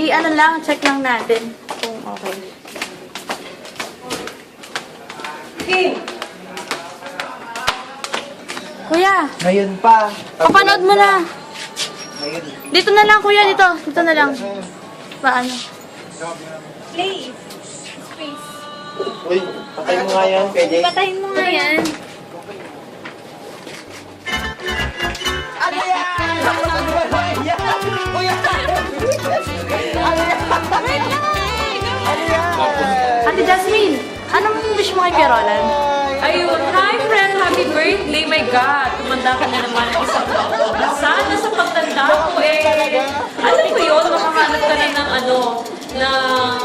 ano lang, check lang natin kung okay. Kuya, Ngayon pa. papanood mo na. Ngayon. Dito na lang, kuya, dito. Dito na lang. Paano? Play. Space. Uy, patay mo nga yan. Pwede. Patayin mo nga yan. Ano yan? Uy, ano yan? Ate Jasmine, anong wish mo kay Carolan? Ayun, hi friend, happy birthday, my God. Tumanda ka na naman ng isang taon. Sana sa pagtanda ko alam ko yun, makahanap ka na ng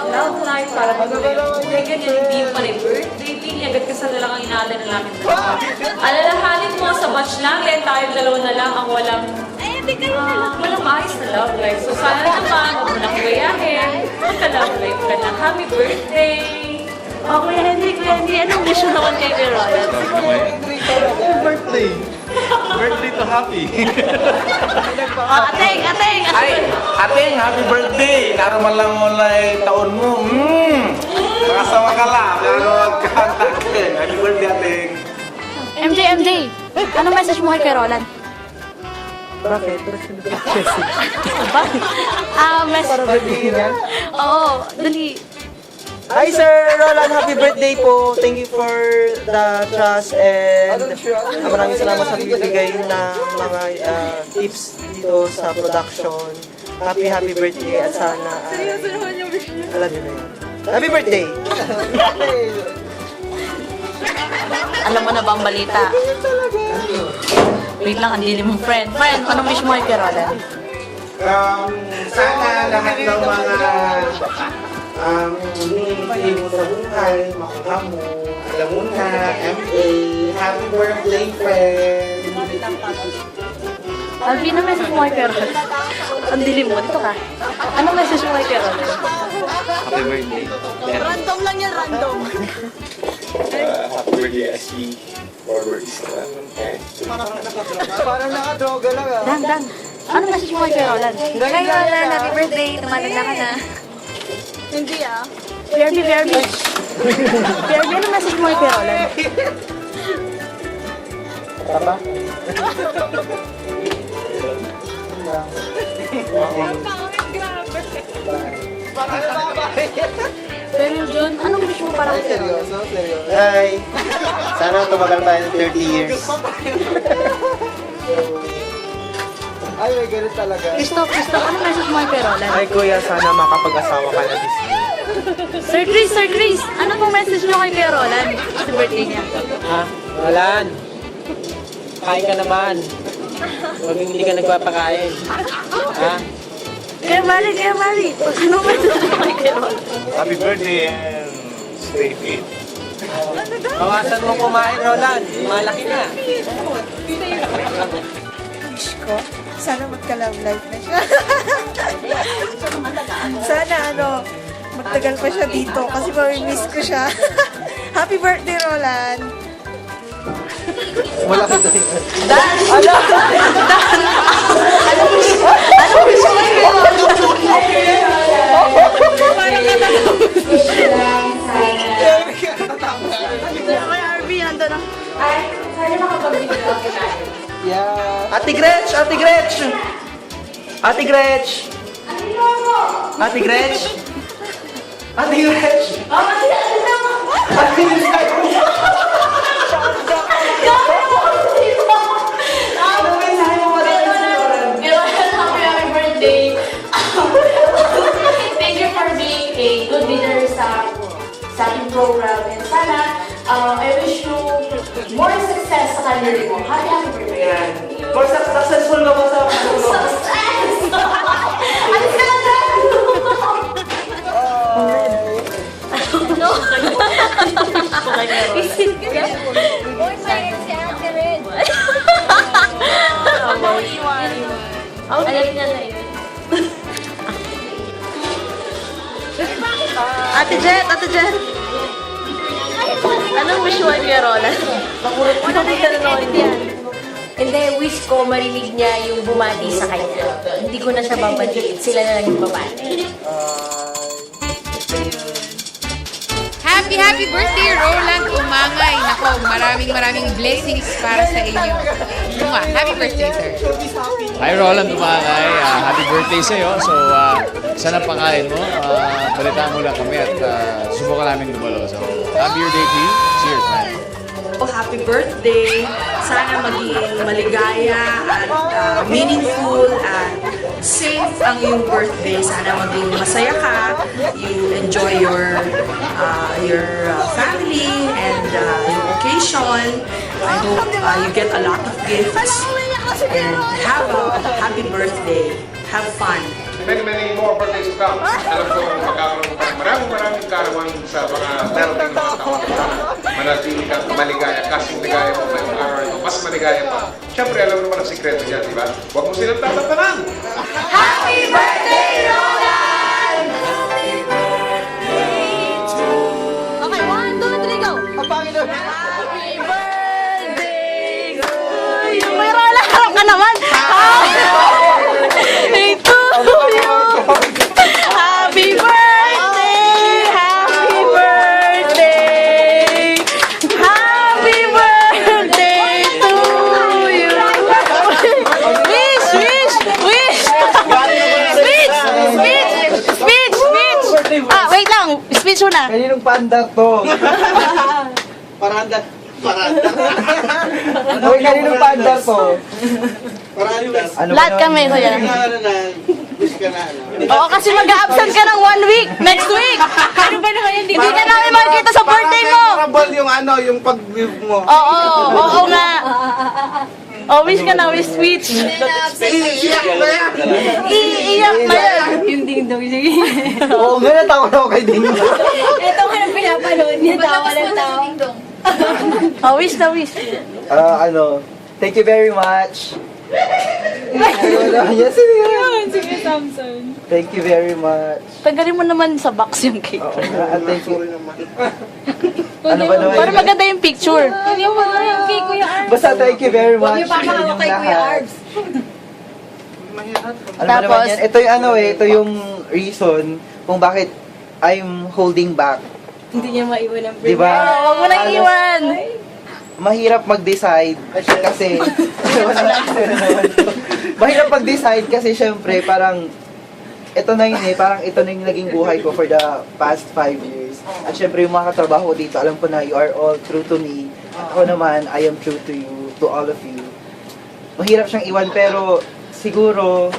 love life para mag-birthday. Ganyan, hindi yung pala birthday, Pili, agad ka sa na lang ang inaalala na namin. Alalahanin mo, sa batch lang, tayong dalawa na lang ang walang walang maayos na love life. So sana naman, huwag mo nang gayahin, magka-love life ka na. Happy birthday! Oh, Kuya Henry, anong wish mo naman kay Carolan? Birthday. Birthday to happy. Oh, ateng! Ay, ating happy birthday. Naroman lang mo lang taon mo. Makasawa ka lang. Lalo magkantakin. Happy birthday, ating. MJ, anong message mo kay Carolan? Bakit? Message. Oo, dali. Hi Sir Roland, happy birthday po. Thank you for the trust and maraming salamat sa bibigay ng mga tips dito sa production. Happy birthday at sana alam niyo na yun. Happy birthday! Alam mo na ba ang balita? Wait lang, ang dilim mong friend. Friend, anong wish mo kay Carolan? Sana lahat ng mga hinihintay mo sa buhay, makuha mo. Alam mo na, MA, happy birthday, friend! Alvin, anong message mo kay Carolan? Ang dilim mo, dito ka. Anong message mo kay Carolan? Happy birthday. Random lang yan, random. Happy birthday, Ashley. Forward is Parang nakadroga lang ah. Dan. Anong message mo kay Carolan? Hi, Roland. Happy birthday. Tumatanda ka na. Verbi. Verbi, anong message mo kay Carolan? Papa? Pero John, anong wish mo para kay Carolan? Seryoso. Hi! Sana tumagal tayo ng 30 years. Ay, may ganun talaga. Christoph, anong message mo kay Carolan? Ay kuya, sana makapag-asawa ka na this year. Sir Chris, ano pong message mo kay Carolan? Sa birthday niya. Ha? Walan. Kain ka naman. Huwag hindi ka nagpapakain. Ha? Kaya Mari, anong message mo kay Carolan? Happy birthday and stay fit. Bawasan mo kumain, Roland. Malaki na. Wish ko, sana magka-love life na siya. Sana magtagal pa siya dito kasi miss ko siya. Happy birthday, Roland! Wala ka doon. Kaya RB, nandun na. Yeah. Ate Gretch! Ate Gretch! Ate Gretch! Ate Gretch! Ate Gretch! Ate Gretch! Happy birthday! Thank you for being a good leader sa ating program. And sana, I wish you more success sa career mo. Happy birthday! More successful ka ba sa Success! Alis ka lang dyan! No! Boy, sayang si Ate Red. Alam niya na yun. Ate Jet! Anong wish mo kay Roland? Ano na yan? Hindi, wish ko marinig niya yung bumati sa kanya. Hindi ko na siya babatiin. Sila na lang yung babati. Happy birthday, Roland Umangay. Nako, maraming blessings para sa inyo. Happy birthday, sir. Hi Roland Umangay, happy birthday sa'yo. So, sana pakain mo. Balitaan mo lang kami at subukan namin dumalo. So, happy birthday to you. Cheers, man. Happy birthday! Sana maging maligaya at meaningful at safe ang iyong birthday. Sana maging masaya ka. You enjoy your family and your occasion. I hope you get a lot of gifts and have a happy birthday. Have fun. Many more birthdays to come. Alam ko magkakaroon pa ng maraming karawan sa mga darating mga taon. Manatili kang maligaya, kasing ligaya mo ngayong araw ito, mas maligaya pa. Siyempre, alam mo naman ang sikreto niya, di ba? Huwag mo silang tatatanan! Happy birthday, Roland! Okay, 1, 2, 3, go! Happy birthday to you! May Roland, harap ka naman! Happy birthday to you! Happy birthday! Happy birthday! Happy birthday to you! Wish! Wish! Wish! Speech! Speech! Speech! Speech! Ah, wait lang! Speech muna! Kaninong paandar to? Paranda. Hoy, kaninong paandar to? Ano ba Lahat naman kami, yan? kuya. Oo, kasi mag-absent ka ng 1 week. Next week. Ano ba naman yan? Hindi ka namin makikita sa birthday mo. Parang yung ano, yung pag-view mo. Oo, oo nga. Oh, wish ka na, wish speech. Iiyak na yan! Iiyak na yan. Yung ding-dong siya. Oo, nga natawa na ako kay Ding. Ito ka nang pinapanood niya. Tawa ng tao. Oh, wish na, wish. Thank you very much. Yes, Sige, Samson. thank you very much. Tanggalin mo naman sa box yung cake. Thank you. Ano ba naman? Para maganda yung picture. Hindi mo ba yung kay Kuya Arms? Basta thank you very much. Huwag niyo papakawak kay Kuya Arms. Ano ba naman yan? Ito yung ito yung reason kung bakit I'm holding back. Hindi niya maiwan ang Di ba? Huwag mo nang iwan. Mahirap mag-decide kasi mahirap mag-decide kasi syempre parang ito na yun parang ito na yung naging buhay ko for the past 5 years. At syempre yung mga katrabaho ko dito, alam ko na you are all true to me. At ako naman, I am true to you, to all of you. Mahirap siyang iwan pero siguro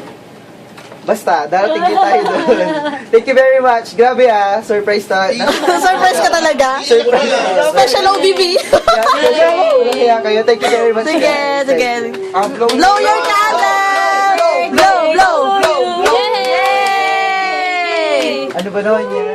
basta, darating din tayo doon. Thank you very much. Grabe surprise na. Surprise ka talaga. Surprise. Special OBB. Kaya kayo, thank you very much. Sige, sige. Blow Blow your candle! Blow, blow, blow, blow! Yay! Ano ba naman yan?